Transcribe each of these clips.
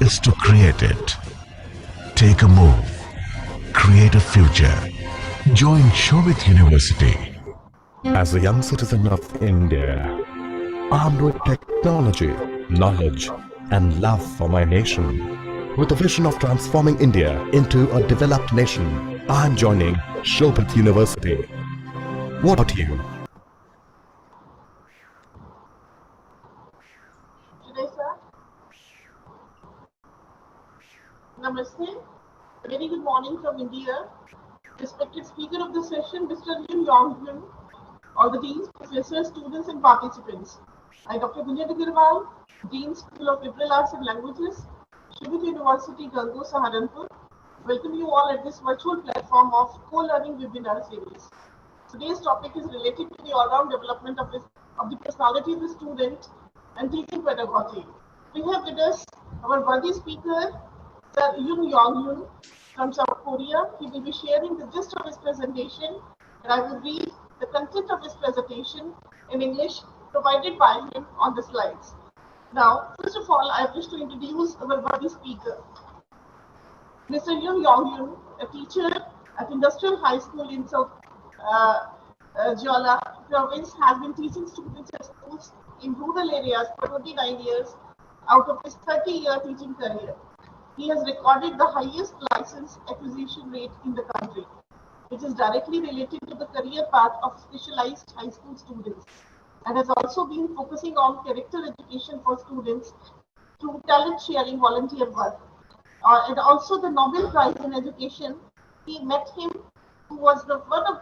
is to create it. Take a move. Create a future. Join Shobhit University. As a young citizen of India, armed with technology, knowledge, and love for my nation, with a vision of transforming India into a developed nation, I am joining Shobhit University. What about you? Today, sir. Namaste. A very good morning from India. Respected speaker of the session, Mr. Jeong-hyun, all the deans, professors, students, and participants. I, Dr. Gunjan Agarwal, Dean School of Liberal Arts and Languages, Shobhit University, Gango, Saharanpur, welcome you all at this virtual platform of co-learning webinar series. Today's topic is related to the all-round development of the personality of the student and teaching pedagogy. We have with us our worthy speaker, Sir Jeong-hyun from South Korea. He will be sharing the gist of his presentation, and I will read the content of his presentation in English provided by him on the slides. Now, first of all, I wish to introduce our worthy speaker. Mr. Jeong-hyun, a teacher at Industrial High School in South Jeolla province, has been teaching students at schools in rural areas for 29 years out of his 30-year teaching career. He has recorded the highest license acquisition rate in the country, which is directly related to the career path of specialized high school students, and has also been focusing on character education for students through talent sharing volunteer work. And also the Nobel Prize in Education, we met him, who was one of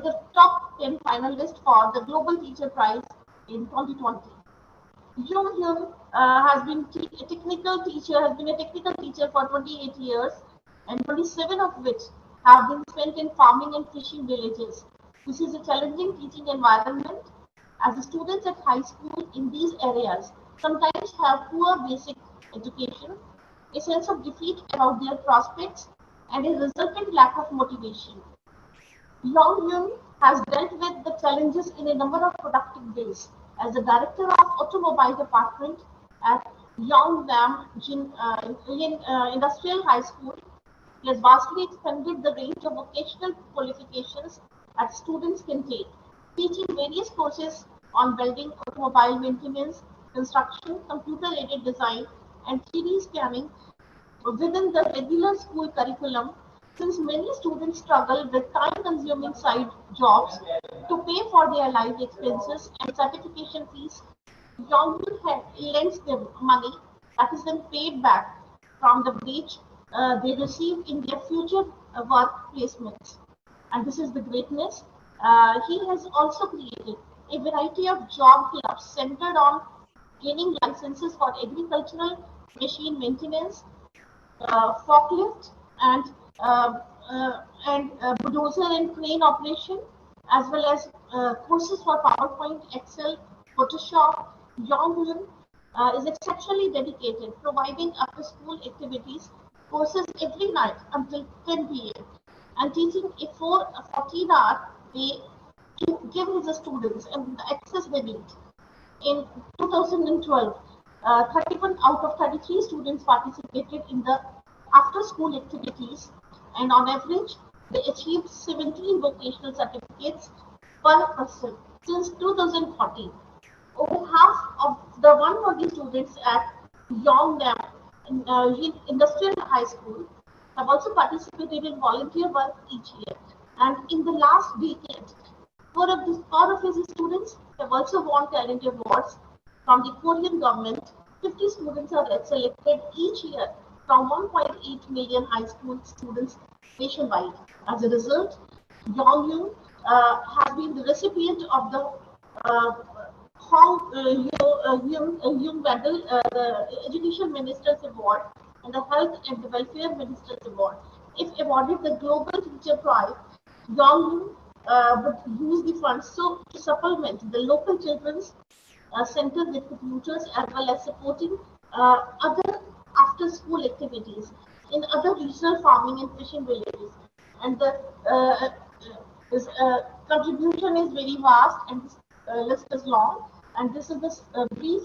the top 10 finalists for the Global Teacher Prize in 2020. Jeong-hyun has been a technical teacher for 28 years, and 27 of which have been spent in farming and fishing villages. This is a challenging teaching environment, as the students at high school in these areas sometimes have poor basic education, a sense of defeat about their prospects, and a resultant lack of motivation. Jeong-hyun has dealt with the challenges in a number of productive ways. As the director of automobile department at Yeongnam Industrial High School, he has vastly expanded the range of vocational qualifications that students can take, teaching various courses on welding, automobile maintenance, construction, computer-aided design, and 3D scanning within the regular school curriculum. Since many students struggle with time-consuming side jobs to pay for their life expenses and certification fees, Jeong-hyun lends them money that is then paid back from the wage they receive in their future work placements. And this is the greatness. He has also created a variety of job clubs centered on gaining licenses for agricultural machine maintenance, forklift, and bulldozer and crane operation, as well as courses for PowerPoint, Excel, Photoshop. Jeong-hyun is exceptionally dedicated, providing after-school activities, courses every night until 10 p.m. and teaching a 14-hour day to give his students and the access they need. In 2012, 31 out of 33 students participated in the after-school activities, and on average, they achieved 17 vocational certificates per person since 2014. Over half of the 140 students at Yeongnam Industrial High School have also participated in volunteer work each year. And in the last decade, four of his students have also won talent awards from the Korean government. 50 students are selected each year from 1.8 million high school students nationwide. As a result, Jeong-hyun has been the recipient of the Young Medal, the Education Minister's Award, and the Health and the Welfare Minister's Award. If awarded the Global Teacher Prize, Jeong-hyun would use the funds to supplement the local children's center with computers, as well as supporting other after-school activities in other regional farming and fishing villages. And the his contribution is very vast, and this list is long. And this is this brief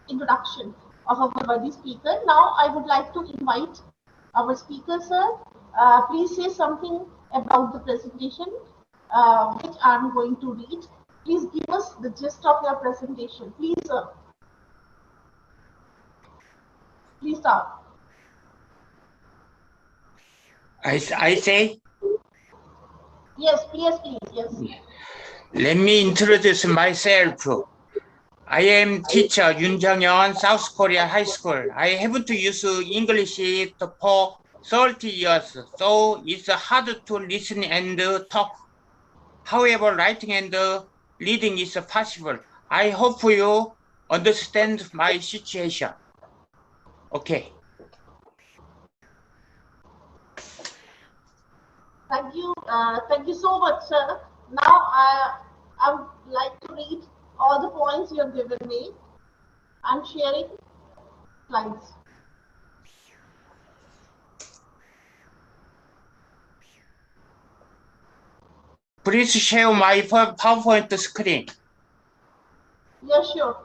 introduction of our worthy speaker. Now I would like to invite our speaker, sir. Please say something about the presentation which I am going to read. Please give us the gist of your presentation. Please, sir. Please start. I say? Yes, please, yes. Let me introduce myself. I am teacher Yoon Jeong-hyun, South Korea High School. I haven't used English for 30 years, so it's hard to listen and talk. However, writing and reading is possible. I hope you understand my situation. Okay. Thank you so much, sir. Now I would like to read all the points you have given me. I'm sharing slides. Please share my PowerPoint screen. Yeah, sure.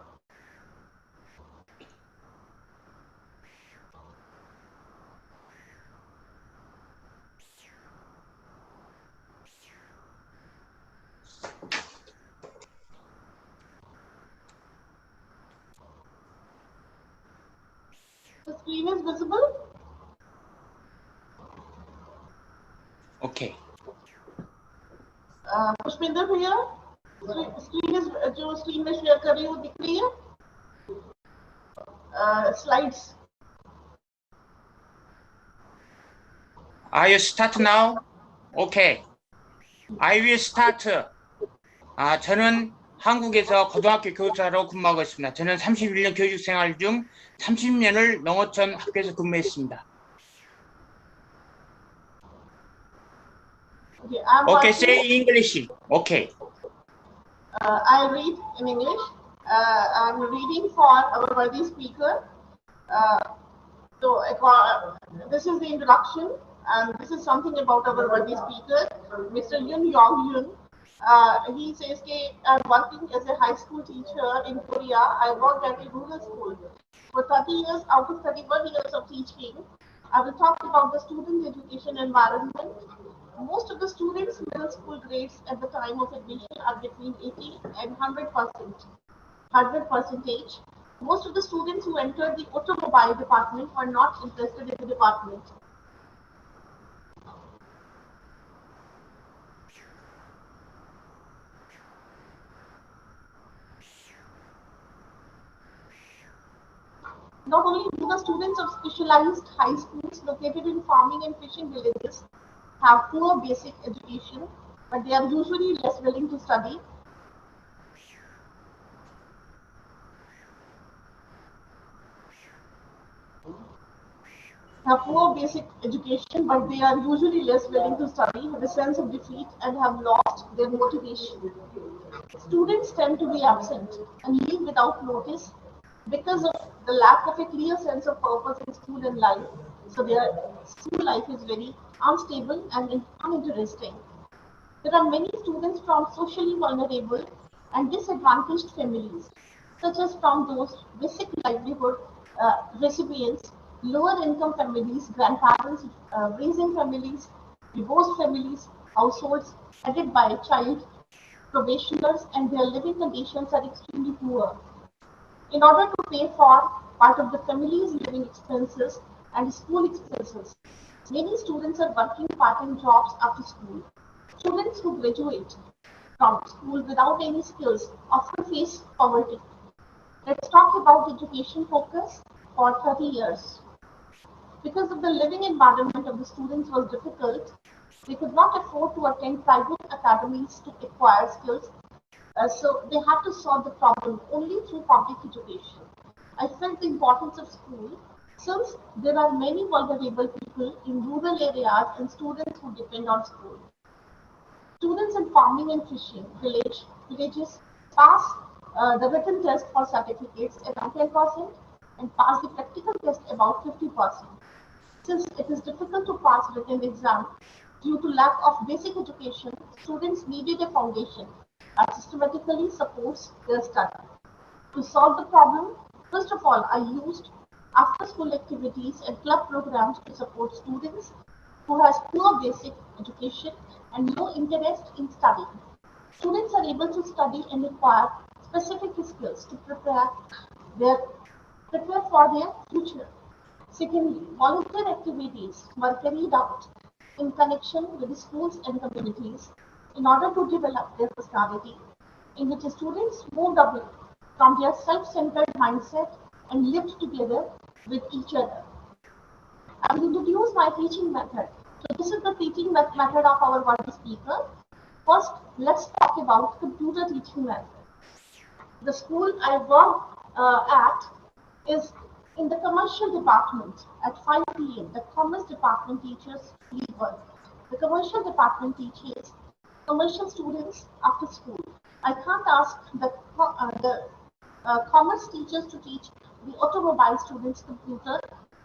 The screen is visible? Okay. Pushpinder भैया screen में share कर रही हूँ दिख रही है slides I start now? Okay. I will start. 저는 한국에서 고등학교 교사로 근무하고 있습니다. 저는 31년 교육 생활 중 30년을 농어촌 학교에서 근무했습니다. Okay, say English. Okay. I read in English. I'm reading for our worthy speaker. This is the introduction, and this is something about our worthy speaker, Mr. Jeong-hyun. He says, I'm working as a high school teacher in Korea. I worked at a rural school. For 30 years out of 31 years of teaching, I will talk about the student education environment. Most of the students' middle school grades at the time of admission are between 80 and 100%. Most of the students who entered the automobile department were not interested in the department. Not only do the students of specialized high schools located in farming and fishing villages have poor basic education, but they are usually less willing to study. Have poor basic education, but they are usually less willing to study, have a sense of defeat, and have lost their motivation. Students tend to be absent and leave without notice because of the lack of a clear sense of purpose in school and life. So their school life is very unstable and uninteresting. There are many students from socially vulnerable and disadvantaged families, such as from those basic livelihood recipients, lower income families, grandparents raising families, divorced families, households headed by child probationers, and their living conditions are extremely poor. In order to pay for part of the family's living expenses and school expenses, many students are working part-time jobs after school. Students who graduate from school without any skills often face poverty. Let's talk about education focus for 30 years. Because of the living environment of the students was difficult, they could not afford to attend private academies to acquire skills, so they had to solve the problem only through public education. I felt the importance of school since there are many vulnerable people in rural areas and students who depend on school. Students in farming and fishing villages pass the written test for certificates around 10% and pass the practical test about 50%. Since it is difficult to pass written exam due to lack of basic education, students needed a foundation that systematically supports their study. To solve the problem, first of all, I used after-school activities and club programs to support students who has poor basic education and no interest in studying. Students are able to study and acquire specific skills to their prepare for their future. Secondly, volunteer activities were carried out in connection with the schools and communities in order to develop their personality, in which students moved away from their self-centered mindset and lived together with each other. I will introduce my teaching method. So this is the teaching method of our worthy speaker. First, let's talk about computer teaching method. The school I work at is in the commercial department. At 5 p.m., the commerce department teachers leave work. The commercial department teaches commercial students after school. I can't ask the commerce teachers to teach the automobile students computer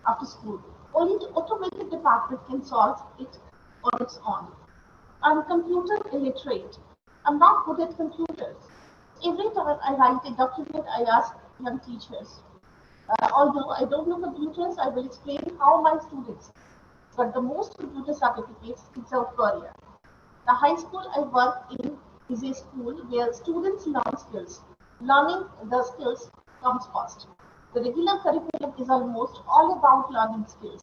after school. Only the automotive department can solve it on its own. I'm computer illiterate. I'm not good at computers. Every time I write a document, I ask young teachers. Although I don't know computers, I will explain how my students got the most computer certificates in South Korea. The high school I work in is a school where students learn skills. Learning the skills comes first. The regular curriculum is almost all about learning skills.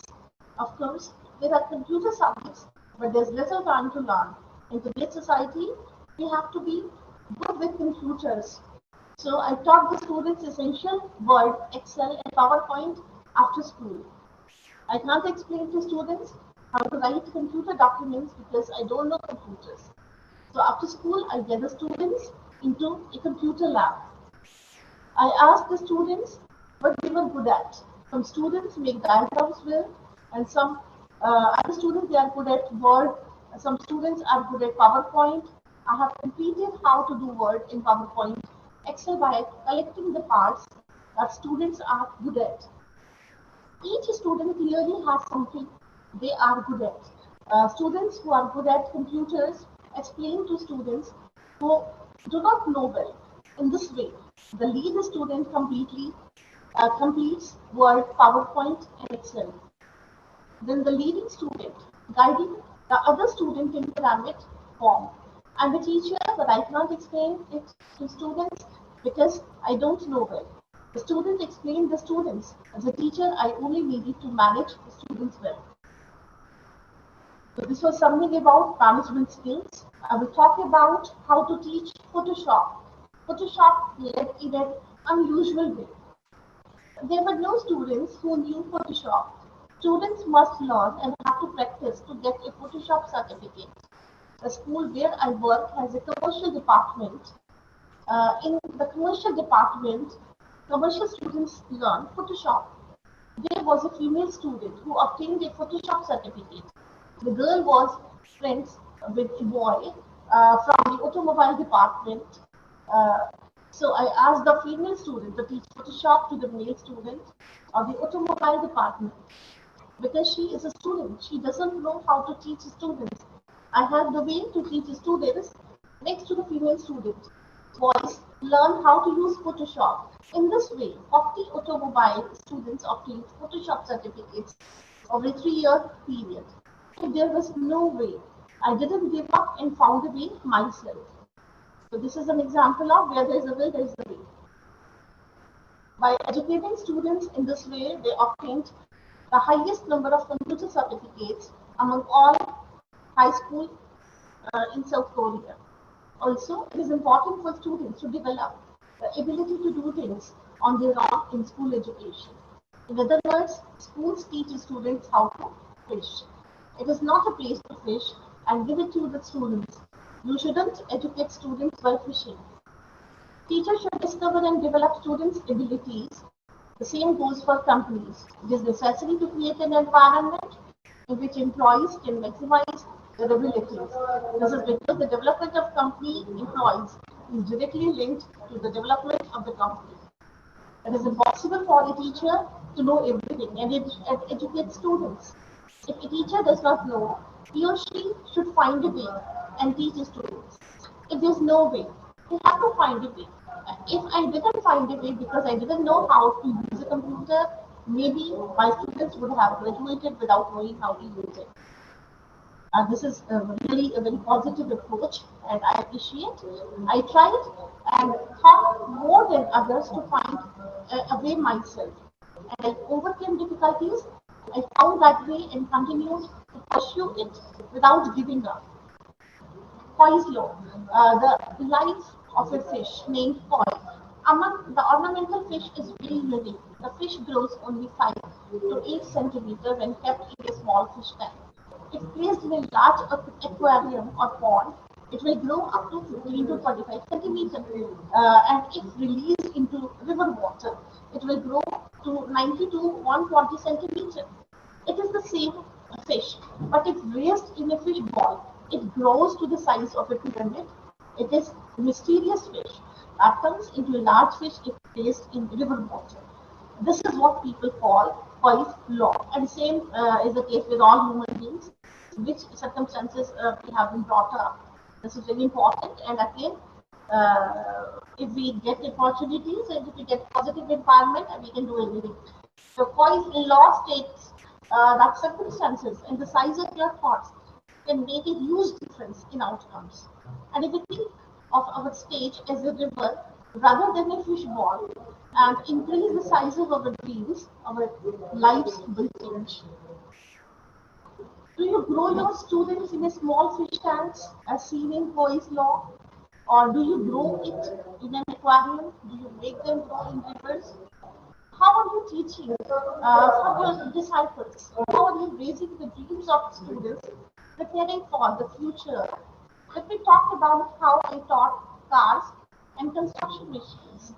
Of course, there are computer subjects, but there's little time to learn. In today's society, we have to be good with computers. So I taught the students essential Word, Excel, and PowerPoint after school. I can't explain to students how to write computer documents because I don't know computers. So after school, I get the students into a computer lab. I ask the students what they were good at. Some students make diagrams well, and some other students they are good at Word. Some students are good at PowerPoint. I have completed how to do Word in PowerPoint, Excel by collecting the parts that students are good at. Each student clearly has something they are good at. Students who are good at computers explain to students who do not know well. In this way, the lead student completes Word, PowerPoint, and Excel. Then the leading student guiding the other student in pyramid form. I'm a teacher, but I cannot explain it to students because I don't know well. The student explained the students. As a teacher, I only needed to manage the students well. So this was something about management skills. I will talk about how to teach Photoshop. Photoshop led in an unusual way. There were no students who knew Photoshop. Students must learn and have to practice to get a Photoshop certificate. The school where I work has a commercial department. In the commercial department, commercial students learn Photoshop. There was a female student who obtained a Photoshop certificate. The girl was friends with a boy from the automobile department. So I asked the female student to teach Photoshop to the male student of the automobile department. Because she is a student, she doesn't know how to teach students. I have the way to teach students next to the female student. Boys learn how to use Photoshop. In this way, 40 automobile students obtained Photoshop certificates over a 3-year period. If there was no way, I didn't give up and found a way myself. So this is an example of where there is a will, there is a way. By educating students in this way, they obtained the highest number of computer certificates among all high school in South Korea. Also, it is important for students to develop the ability to do things on their own in school education. In other words, schools teach students how to fish. It is not a place to fish and give it to the students. You shouldn't educate students by fishing. Teachers should discover and develop students' abilities. The same goes for companies. It is necessary to create an environment in which employees can maximize their abilities. This is because the development of company employees is directly linked to the development of the company. It is impossible for a teacher to know everything and educate students. If a teacher does not know, he or she should find a way and teach students. If there's no way, you have to find a way. If I didn't find a way because I didn't know how to use a computer, maybe my students would have graduated without knowing how to use it. This is really a very positive approach, and I appreciate. I tried and thought more than others to find a way myself, and I overcame difficulties. I found that way and continued to pursue it without giving up. Koi law, the life of a fish named koi. Among the ornamental fish is very unique. The fish grows only 5 to 8 centimeters when kept in a small fish tank. If placed in a large aquarium or pond, it will grow up to 15 to 45 centimeters. And if released into river water, it will grow to 90 to 120 centimeters. It is the same fish, but it's raised in a fish ball. It grows to the size of a pyramid. It is a mysterious fish that turns into a large fish if placed in river water. This is what people call Poi's law. And same is the case with all human beings, which circumstances we have been brought up. This is very important. And again, if we get opportunities and if we get positive environment, we can do anything. So Poi's law states that circumstances and the size of your thoughts can make a huge difference in outcomes. And if we think of our stage as a river rather than a fish ball and increase the size of our dreams, our lives will change. Do you grow your students in a small fish tanks as seen in Poe's law? Or do you grow it in an aquarium? Do you make them grow in rivers? How are you teaching for your disciples? How are you raising the dreams of students, preparing for the future? Let me talk about how I taught cars and construction machines.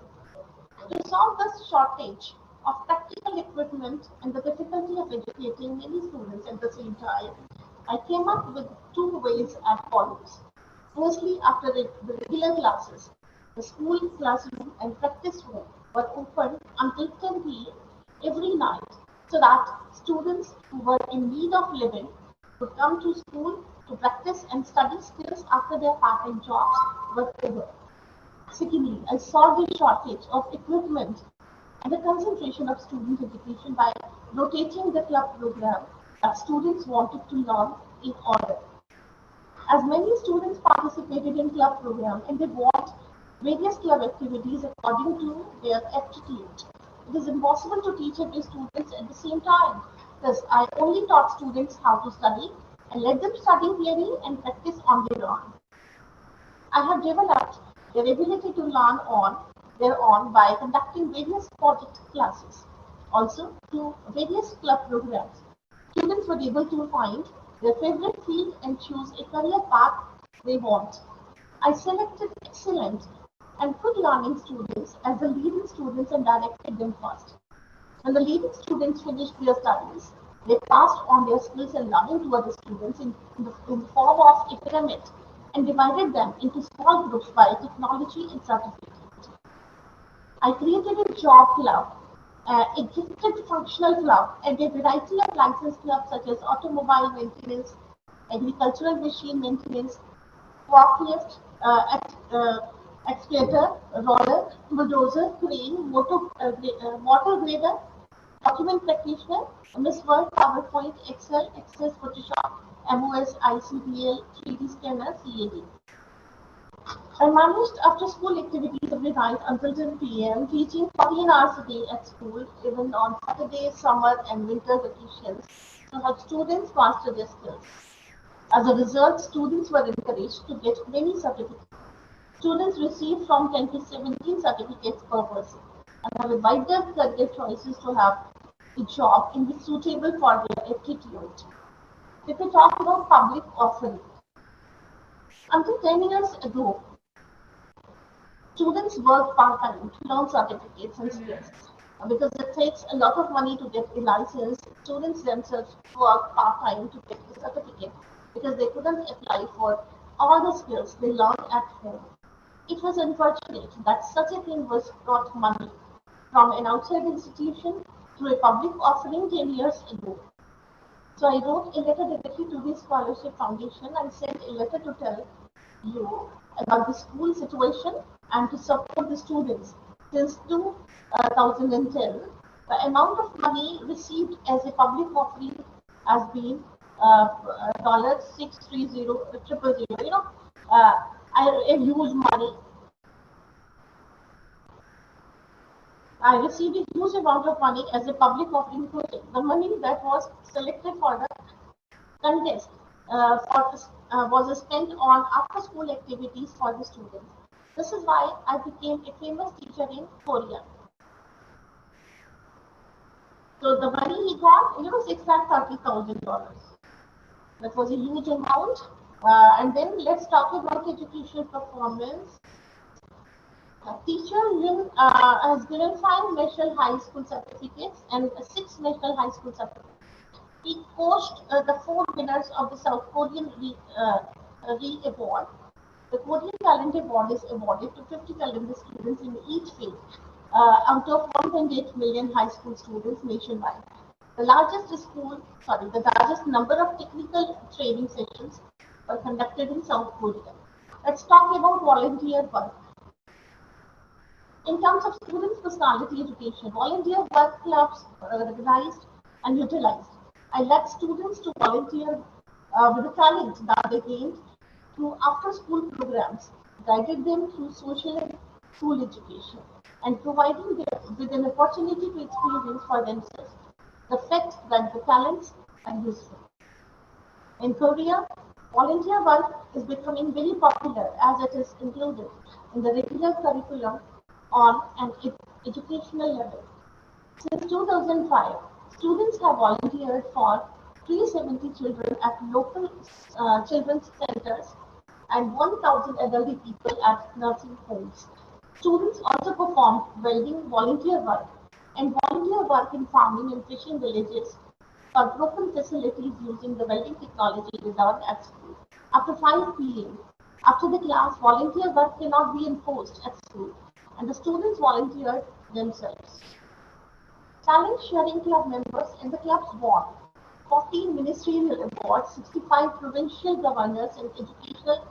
To solve the shortage of practical equipment and the difficulty of educating many students at the same time, I came up with 2 ways as follows. Firstly, after the regular classes, the school classroom and practice room were open until 10 p.m. every night so that students who were in need of living would come to school to practice and study skills after their part-time jobs were over. Secondly, I solved the shortage of equipment and the concentration of student education by rotating the club program that students wanted to learn in order. As many students participated in club program and they want various club activities according to their aptitude, it is impossible to teach every student at the same time. Thus, I only taught students how to study and let them study theory and practice on their own. I have developed their ability to learn on their own by conducting various project classes. Also, through various club programs, students were able to find their favorite field and choose a career path they want. I selected excellent and good learning students as the leading students and directed them first. When the leading students finished their studies, they passed on their skills and learning to other students in the form of a pyramid and divided them into small groups by technology and certificate. I created a job club, a gifted functional club, and a variety of license clubs such as automobile maintenance, agricultural machine maintenance, forklift, excavator, roller, bulldozer, crane, motor grader, document practitioner, MS Word, PowerPoint, Excel, Access, Photoshop, MOS, ICDL, 3D scanner, CAD. I managed after-school activities every night until 10 p.m., teaching 14 hours a day at school, even on Saturdays, summer, and winter vacations, to help students master their skills. As a result, students were encouraged to get many certificates. Students received from 10 to 17 certificates per person and have a wider career choices to have a job in which suitable for their aptitude. If we talk about public offering, until 10 years ago, students work part-time to learn certificates and skills. Because it takes a lot of money to get a license, students themselves work part-time to get the certificate because they couldn't apply for all the skills they learned at home. It was unfortunate that such a thing was brought money from an outside institution to a public offering 10 years ago. So I wrote a letter directly to the Scholarship Foundation and sent a letter to tell you about the school situation and to support the students. Since 2010, The amount of money received as a public offering has been $630,000. A huge money. I received a huge amount of money as a public offering project. The money that was selected for the contest was spent on after-school activities for the students. This is why I became a famous teacher in Korea. So the money he got, $630,000. That was a huge amount. And then let's talk about educational performance. Teacher Lin has given 5 national high school certificates and 6 national high school certificates. He coached the 4 winners of the South Korean Award. The Korean Talent Award is awarded to 50 talented students in each field out of 1.8 million high school students nationwide. The largest number of technical training sessions were conducted in South Korea. Let's talk about volunteer work. In terms of students' personality education, volunteer work clubs are recognized and utilized. I led students to volunteer with the talent that they gained through after-school programs, guided them through social and school education, and providing them with an opportunity to experience for themselves the fact that the talents are useful. In Korea, volunteer work is becoming very popular as it is included in the regular curriculum on an educational level. Since 2005, students have volunteered for 370 children at local children's centers and 1,000 elderly people at nursing homes. Students also perform welding volunteer work and volunteer work in farming and fishing villages for broken facilities using the welding technology developed at school. After 5 p.m., after the class, volunteer work cannot be enforced at school, and the students volunteered themselves. Talent Sharing Club members and the clubs won 14 ministerial awards, 65 provincial governors and educational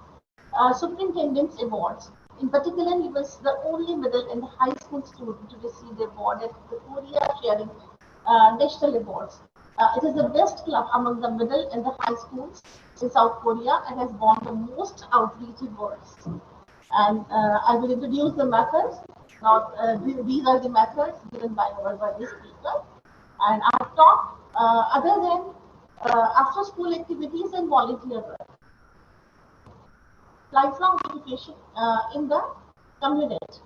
superintendents awards. In particular, he was the only middle and high school student to receive the award at the Korea Sharing National Awards. It is the best club among the middle and the high schools in South Korea and has won the most outreach awards. And I will introduce the methods. Now, these are the methods given by our worthy speaker. And I have talked other than after-school activities and volunteer work. Lifelong education in the community.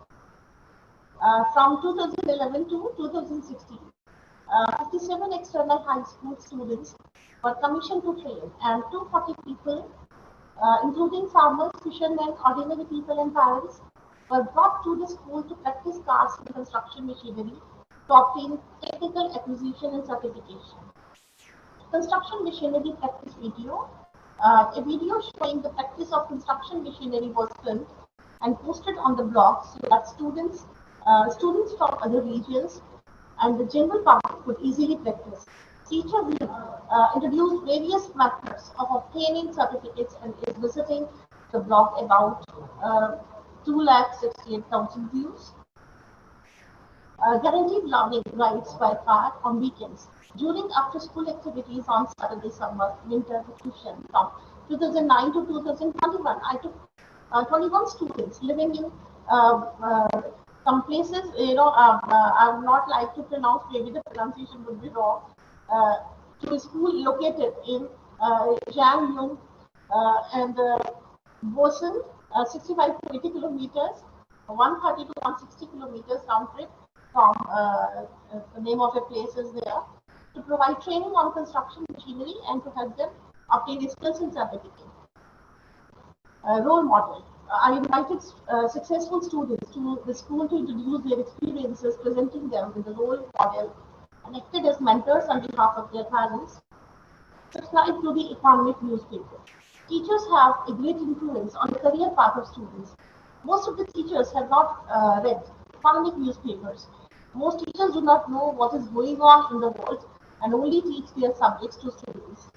From 2011 to 2016, 57 external high school students were commissioned to train, and 240 people, including farmers, fishermen, ordinary people, and parents, were brought to the school to practice cast and construction machinery to obtain technical acquisition and certification. Construction machinery practice video. A video showing the practice of construction machinery was filmed and posted on the blog so that students from other regions and the general public could easily practice. Teacher will introduce various methods of obtaining certificates and is visiting the blog about 268,000 views. Guaranteed learning rights by car on weekends. During after-school activities on Saturday, summer, winter vacation from 2009 to 2021, I took 21 students living in some places, I would not like to pronounce, maybe the pronunciation would be wrong, to a school located in Jeong-hyun and Boson, 65 to 80 kilometers, 130 to 160 kilometers round trip from the name of a place is there, to provide training on construction machinery and to help them obtain a skills and certificate. Role model. I invited successful students to the school to introduce their experiences, presenting them with a role model and acted as mentors on behalf of their parents. Subscribe to the economic newspaper. Teachers have a great influence on the career path of students. Most of the teachers have not read economic newspapers. Most teachers do not know what is going on in the world and only teach their subjects to students.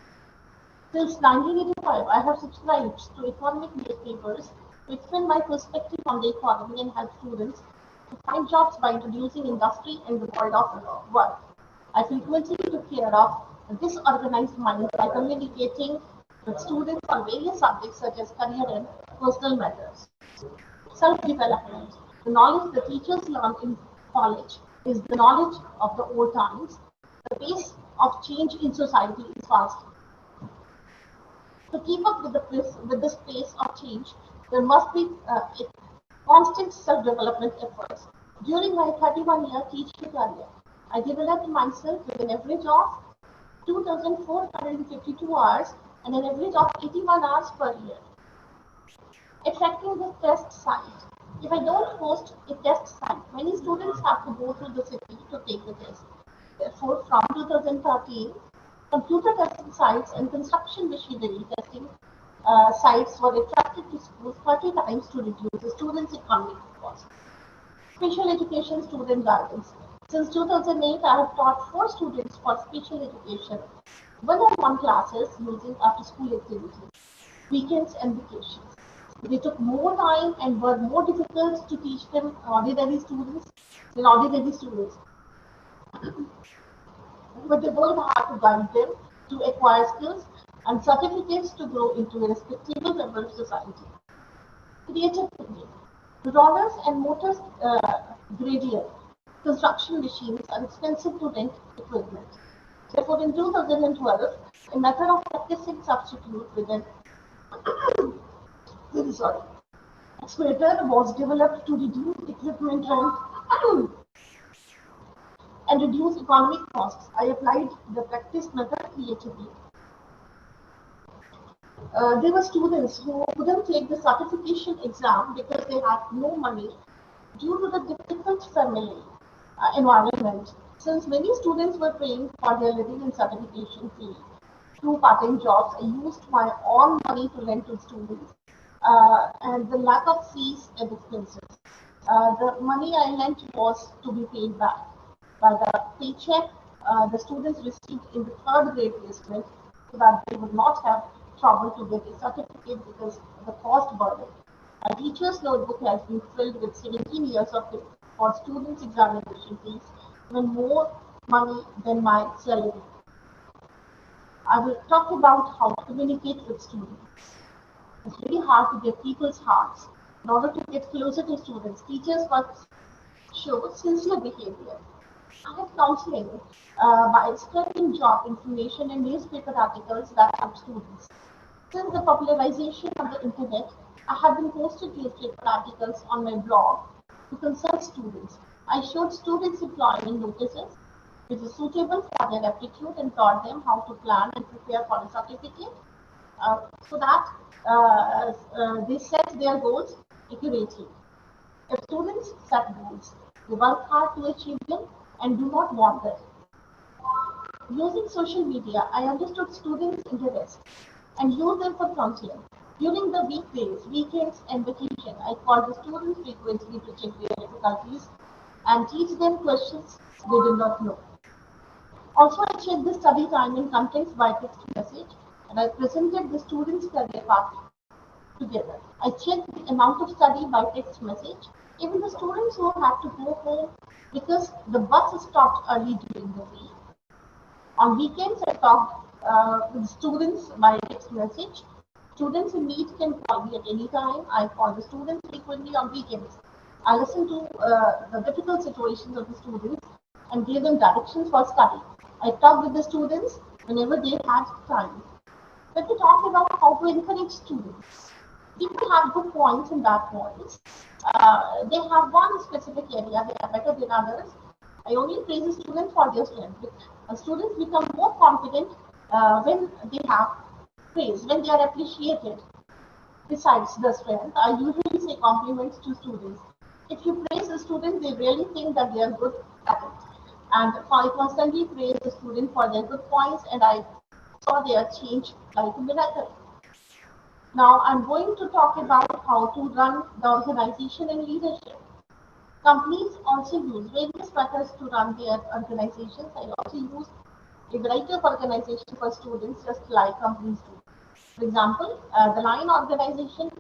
Since 1985, I have subscribed to economic newspapers to explain my perspective on the economy and help students to find jobs by introducing industry in the world of work. I frequently took care of this organized mind by communicating with students on various subjects such as career and personal matters. Self-development. The knowledge the teachers learn in college is the knowledge of the old times. The pace of change in society is fast. To keep up with this pace of change, there must be constant self-development efforts. During my 31-year teaching career, I developed myself with an average of 2,452 hours and an average of 81 hours per year. Attracting the test site. If I don't host a test site, many students have to go through the city to take the test. Therefore, from 2013, computer testing sites and construction machinery testing sites were attracted to schools 30 times to reduce the students' economic costs. Special education student guidance. Since 2008, I have taught 4 students for special education, one-on-one classes using after-school activities, weekends and vacations. They took more time and were more difficult to teach them ordinary students than ordinary students. But they worked hard to guide them to acquire skills and certificates to grow into a respectable member of society. Creative thinking. Rollers and motors gradient construction machines are expensive to rent equipment. Therefore, in 2012, a method of practicing substitute with an excavator was developed to reduce equipment rent and reduce economic costs. I applied the practice method creatively. There were students who couldn't take the certification exam because they had no money due to the difficult family environment. Since many students were paying for their living and certification fee through part-time jobs, I used my own money to lend to students and the lack of fees and expenses. The money I lent was to be paid back by the paycheck the students received in the 3rd grade placement so that they would not have trouble to get a certificate because of the cost burden. A teacher's notebook has been filled with 17 years of it for students' examination fees, even more money than my salary. I will talk about how to communicate with students. It's very hard to get people's hearts. In order to get closer to students, teachers must show sincere behavior. I have counseling by spreading job information in newspaper articles that help students. Since the popularization of the internet, I have been posting newspaper articles on my blog to consult students. I showed students employment notices which is suitable for their aptitude and taught them how to plan and prepare for a certificate so that they set their goals accurately. If students set goals, they work hard to achieve them and do not wander. Using social media, I understood students' interests and used them for counseling. During the weekdays, weekends, and vacation, I called the students frequently to check their difficulties and teach them questions they did not know. Also, I checked the study time and contents by text message, and I presented the students' career path together. I checked the amount of study by text message. Even the students who had to go home because the bus stopped early during the week. On weekends, I talked with students by text message. Students in need can call me at any time. I call the students frequently on weekends. I listen to the difficult situations of the students and give them directions for study. I talk with the students whenever they had time. Let me talk about how to encourage students. People have good points and bad points. They have one specific area they are better than others. I only praise a student for their strength. Students become more confident when they have praise, when they are appreciated. Besides the strength, I usually say compliments to students. If you praise a student, they really think that they are good at it. And I constantly praise the student for their good points, and I saw their change like a miracle. Now I'm going to talk about how to run the organization and leadership. Companies also use various methods to run their organizations. I also use a variety of organization for students just like companies do. For example, the line organization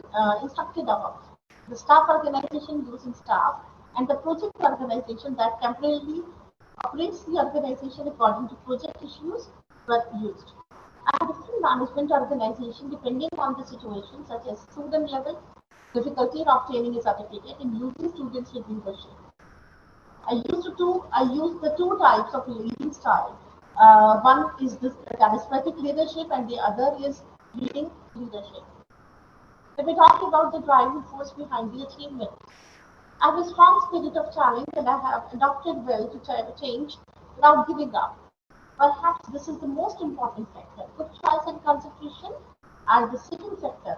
instructed about the staff organization using staff and the project organization that temporarily operates the organization according to project issues were used. I have different management organization depending on the situation, such as student level, difficulty in obtaining a certificate, and using students with leadership. I use the two types of leading style. One is this charismatic leadership, and the other is leading leadership. Let me talk about the driving force behind the achievement. I have a strong spirit of challenge, and I have adapted well to change without giving up. Perhaps this is the most important factor. Good choice and concentration are the second factor.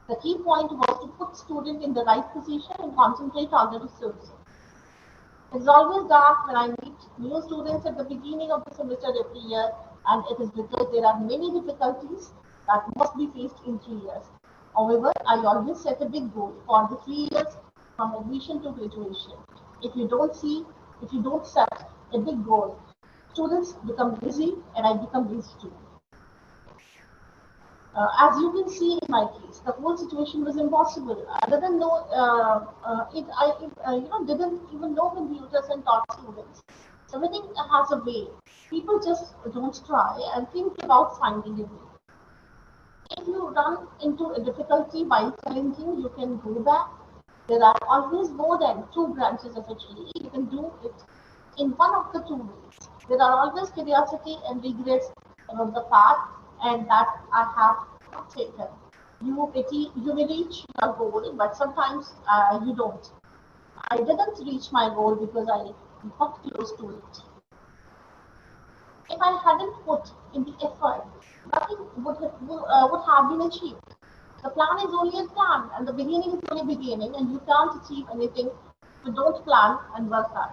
The key point was to put student in the right position and concentrate on the resources. It's always dark when I meet new students at the beginning of the semester every year, and it is because there are many difficulties that must be faced in 3 years. However, I always set a big goal for the 3 years from admission to graduation. If you don't set a big goal, students become busy and I become busy too. As you can see in my case, the whole situation was impossible. I didn't know didn't even know computers and taught students. Everything has a way. People just don't try and think about finding a way. If you run into a difficulty while challenging, you can go back. There are always more than two branches of a tree. You can do it in one of the two ways. There are always curiosity and regrets about the path, and that I have not taken. You may reach your goal, but sometimes you don't. I didn't reach my goal because I got close to it. If I hadn't put in the effort, nothing would have been achieved. The plan is only a plan, and the beginning is only beginning, and you can't achieve anything if you don't plan and work hard.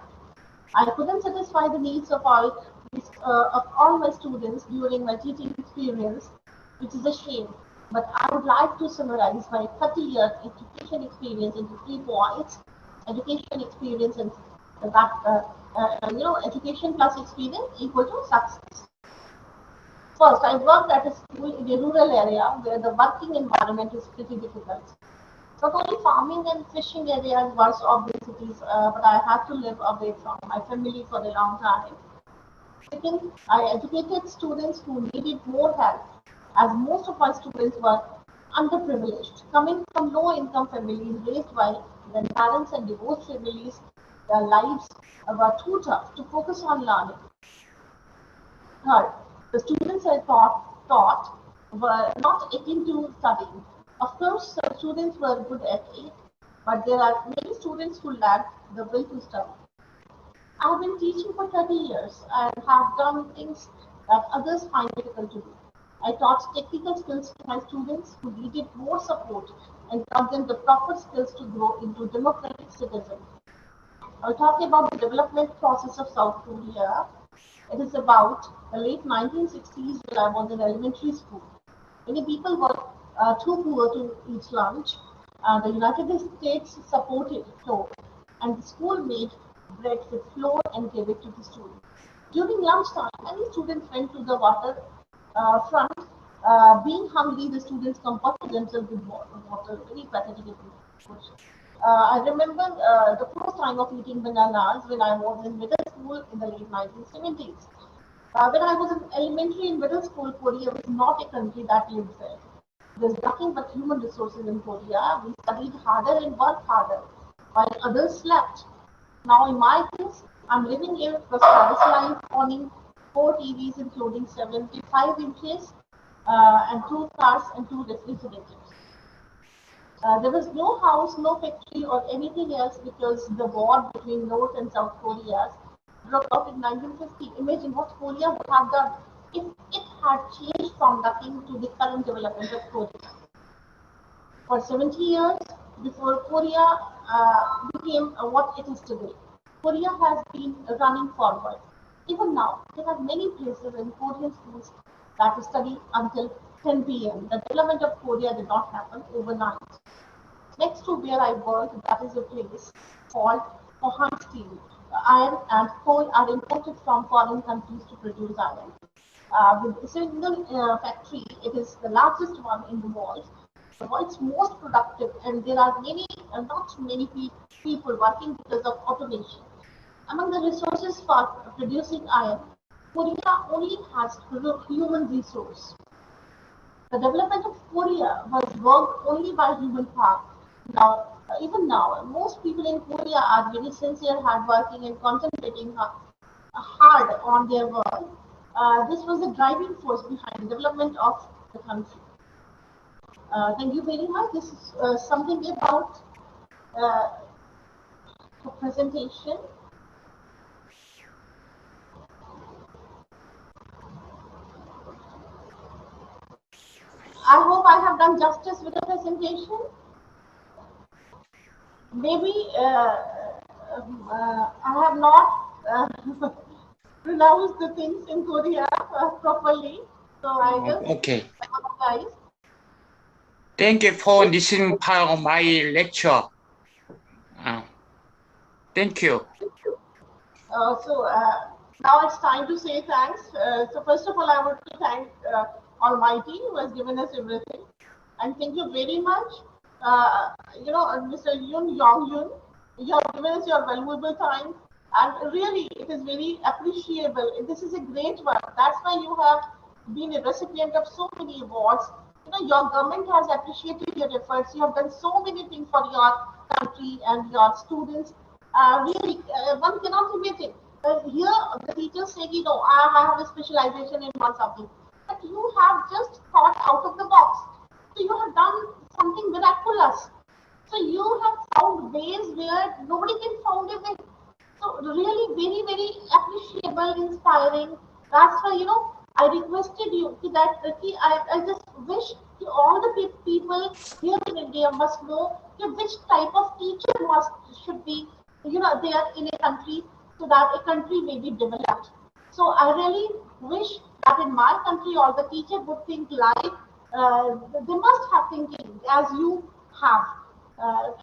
I couldn't satisfy the needs of all my students during my teaching experience, which is a shame. But I would like to summarize my 30-year education experience into 3 points: education experience and education plus experience equal to success. First, I worked at a school in a rural area where the working environment is pretty difficult. Not only farming and fishing areas were of the cities, but I had to live away from my family for a long time. Second, I educated students who needed more help, as most of my students were underprivileged, coming from low-income families raised by their parents and divorced families. Their lives were too tough to focus on learning. Third, the students I taught were not akin to studying. Of course, some students were good at it, but there are many students who lack the will to study. I have been teaching for 30 years and have done things that others find difficult to do. I taught technical skills to my students who needed more support and taught them the proper skills to grow into democratic citizens. I'll talk about the development process of South Korea. It is about the late 1960s when I was in elementary school. Many people were too poor to eat lunch. The United States supported flour, and the school made bread with flour and gave it to the students. During lunchtime, many students went to the water front. Being hungry, the students comforted themselves with water. Very pathetic. I remember the first time of eating bananas when I was in middle school in the late 1970s. When I was in elementary and middle school, Korea was not a country that lived well. There's nothing but human resources in Korea. We studied harder and worked harder, while others slept. Now, in my case, I'm living in a prosperous life, owning 4 TVs, including 75 inches, and 2 cars and 2 refrigerators. There was no house, no factory, or anything else because the war between North and South Korea broke out in 1950. Imagine what Korea would have done if it had changed from nothing to the current development of Korea. For 70 years before Korea became what it is today, Korea has been running forward. Even now, there are many places in Korean schools that study until 10 p.m. The development of Korea did not happen overnight. Next to where I work, that is a place called Pohang Steel. Iron and coal are imported from foreign countries to produce iron. With a single factory, it is the largest one in the world. it's most productive, and there are not many people working because of automation. Among the resources for producing iron, Korea only has human resource. The development of Korea was worked only by human power. Now, even now, most people in Korea are very sincere, hardworking, and concentrating hard on their work. This was the driving force behind the development of the country. Thank you very much. This is something about the presentation. I hope I have done justice with the presentation. Maybe I have not pronounced the things in Korea properly, so I just Okay. apologize. Thank you for listening part of my lecture. Thank you. Now it's time to say thanks. So first of all, I would thank Almighty who has given us everything, and thank you very much. Mr. Jeong-hyun, you have given us your valuable time, and really it is very appreciable. This is a great work. That's why you have been a recipient of so many awards. Your government has appreciated your efforts. You have done so many things for your country and your students. Really, one cannot imagine. Here, the teachers say, I have a specialization in one subject, but you have just thought out of the box. So you have done something miraculous. So you have found ways where nobody can find a way. So really, very, very appreciable, inspiring. That's why I requested you that I just wish all the people here in India must know which type of teacher should be there in a country, so that a country may be developed. So I really wish that in my country all the teachers would think like they must have thinking as you have.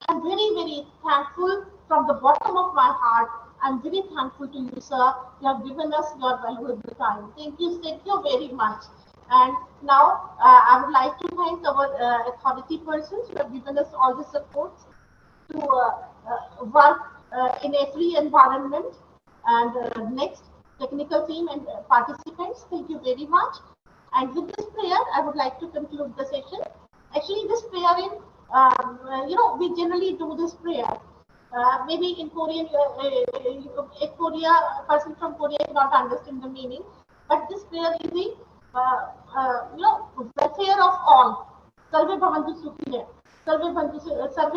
I'm very, very thankful from the bottom of my heart. I'm very thankful to you, sir. You have given us your valuable time. Thank you very much. And now I would like to thank our authority persons who have given us all the support to work in a free environment. And next, technical team and participants, thank you very much. And with this prayer, I would like to conclude the session. Actually, this prayer we generally do this prayer. Maybe in Korean, a person from Korea cannot understand the meaning, but this prayer is the welfare of all. Sarve bhavantu sukhi, sarve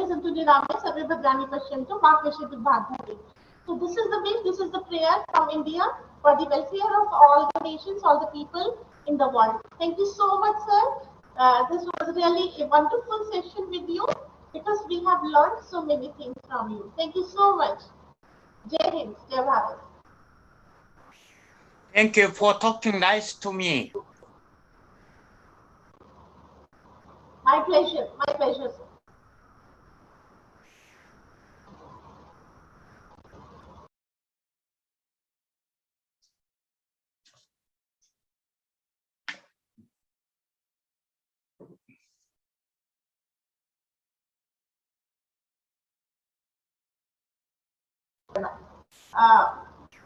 santu nirame, sarve bhadrani pashyantu, ma kashitu bhadhare. So this is the way, this is the prayer from India for the welfare of all the nations, all the people in the world. Thank you so much, sir. This was really a wonderful session with you because we have learned so many things from you. Thank you so much. Jai Hind, Jai Bharat. Thank you for talking nice to me. My pleasure, sir.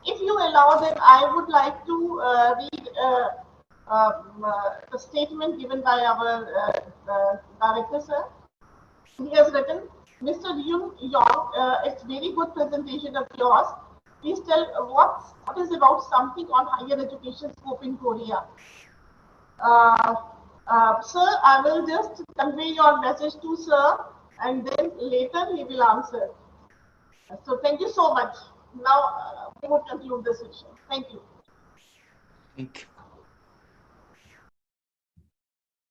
If you allow, then I would like to read a statement given by our director, sir. He has written, Mr. Jeong-hyun, it's very good presentation of yours. Please tell what is about something on higher education scope in Korea. Sir, I will just convey your message to sir, and then later he will answer. So thank you so much. Now we would conclude the session. Thank you. Thank you.